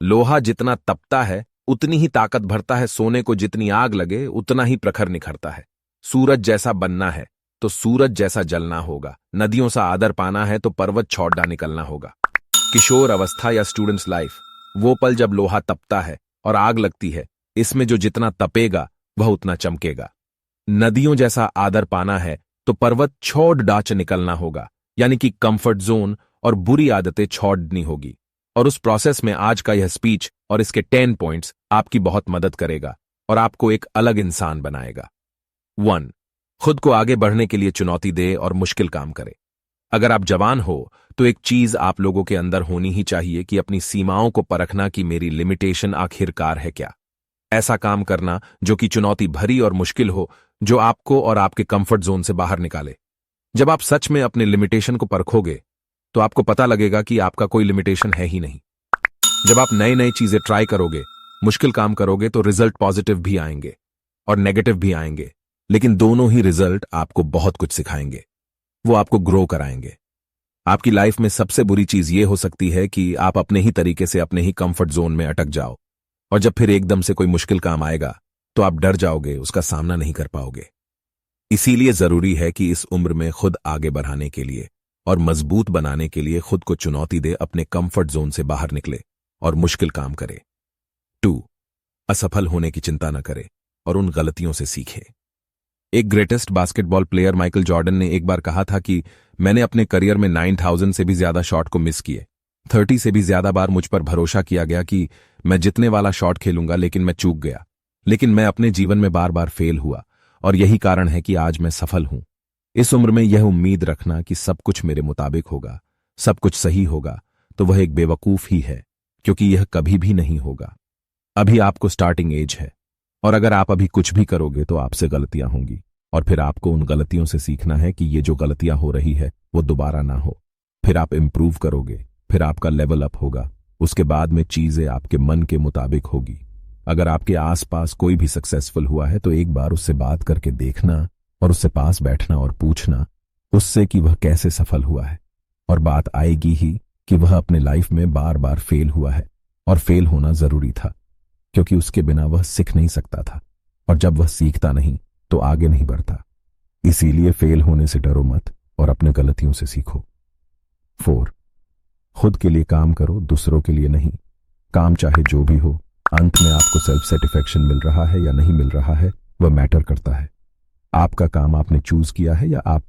लोहा जितना तपता है उतनी ही ताकत भरता है, सोने को जितनी आग लगे उतना ही प्रखर निखरता है। सूरज जैसा बनना है तो सूरज जैसा जलना होगा। नदियों सा आदर पाना है तो पर्वत छोड़ निकलना होगा। किशोर अवस्था या स्टूडेंट्स लाइफ, वो पल जब लोहा तपता है और आग लगती है, इसमें जो जितना तपेगा वह उतना चमकेगा। नदियों जैसा आदर पाना है तो पर्वत छोड़ डाच निकलना होगा, यानी कि कंफर्ट जोन और बुरी आदतें छोड़नी होगी। और उस प्रोसेस में आज का यह स्पीच और इसके 10 पॉइंट्स आपकी बहुत मदद करेगा और आपको एक अलग इंसान बनाएगा। 1. खुद को आगे बढ़ने के लिए चुनौती दे और मुश्किल काम करे। अगर आप जवान हो तो एक चीज आप लोगों के अंदर होनी ही चाहिए कि अपनी सीमाओं को परखना कि मेरी लिमिटेशन आखिरकार है क्या। ऐसा काम करना जो कि चुनौती भरी और मुश्किल हो, जो आपको और आपके कंफर्ट जोन से बाहर निकाले। जब आप सच में अपने लिमिटेशन को परखोगे तो आपको पता लगेगा कि आपका कोई लिमिटेशन है ही नहीं। जब आप नई नई चीजें ट्राई करोगे, मुश्किल काम करोगे, तो रिजल्ट पॉजिटिव भी आएंगे और नेगेटिव भी आएंगे, लेकिन दोनों ही रिजल्ट आपको बहुत कुछ सिखाएंगे। वो आपको ग्रो कराएंगे। आपकी लाइफ में सबसे बुरी चीज ये हो सकती है कि आप अपने ही तरीके से अपने ही कंफर्ट जोन में अटक जाओ, और जब फिर एकदम से कोई मुश्किल काम आएगा तो आप डर जाओगे, उसका सामना नहीं कर पाओगे। इसीलिए जरूरी है कि इस उम्र में खुद आगे बढ़ाने के लिए और मजबूत बनाने के लिए खुद को चुनौती दे, अपने कंफर्ट जोन से बाहर निकले और मुश्किल काम करे। 2. असफल होने की चिंता न करे और उन गलतियों से सीखे। एक greatest basketball player Michael Jordan ने एक बार कहा था कि मैंने अपने करियर में 9000 से भी ज्यादा शॉट को मिस किए। 30 से भी ज्यादा बार मुझ पर भरोसा किया गया कि मैं जितने वाला शॉट खेलूंगा, लेकिन मैं चूक गया। लेकिन मैं अपने जीवन में बार बार फेल हुआ और यही कारण है कि आज मैं सफल हूं। इस उम्र में यह उम्मीद रखना कि सब कुछ मेरे मुताबिक होगा, सब कुछ सही होगा, तो वह एक बेवकूफ ही है, क्योंकि यह कभी भी नहीं होगा। अभी आपको स्टार्टिंग एज है और अगर आप अभी कुछ भी करोगे तो आपसे गलतियां होंगी, और फिर आपको उन गलतियों से सीखना है कि ये जो गलतियां हो रही है वो दोबारा ना हो। फिर आप इंप्रूव करोगे, फिर आपका लेवल अप होगा, उसके बाद में चीजें आपके मन के मुताबिक होगी। अगर आपके आसपास कोई भी सक्सेसफुल हुआ है तो एक बार उससे बात करके देखना और उससे पास बैठना और पूछना उससे कि वह कैसे सफल हुआ है। और बात आएगी ही कि वह अपने लाइफ में बार बार फेल हुआ है, और फेल होना जरूरी था, क्योंकि उसके बिना वह सीख नहीं सकता था, और जब वह सीखता नहीं तो आगे नहीं बढ़ता। इसीलिए फेल होने से डरो मत और अपने गलतियों से सीखो। 4. खुद के लिए काम करो, दूसरों के लिए नहीं। काम चाहे जो भी हो, अंत में आपको सेल्फ सेटिस्फैक्शन मिल रहा है या नहीं मिल रहा है, वह मैटर करता है। आपका काम आपने चूज किया है या आप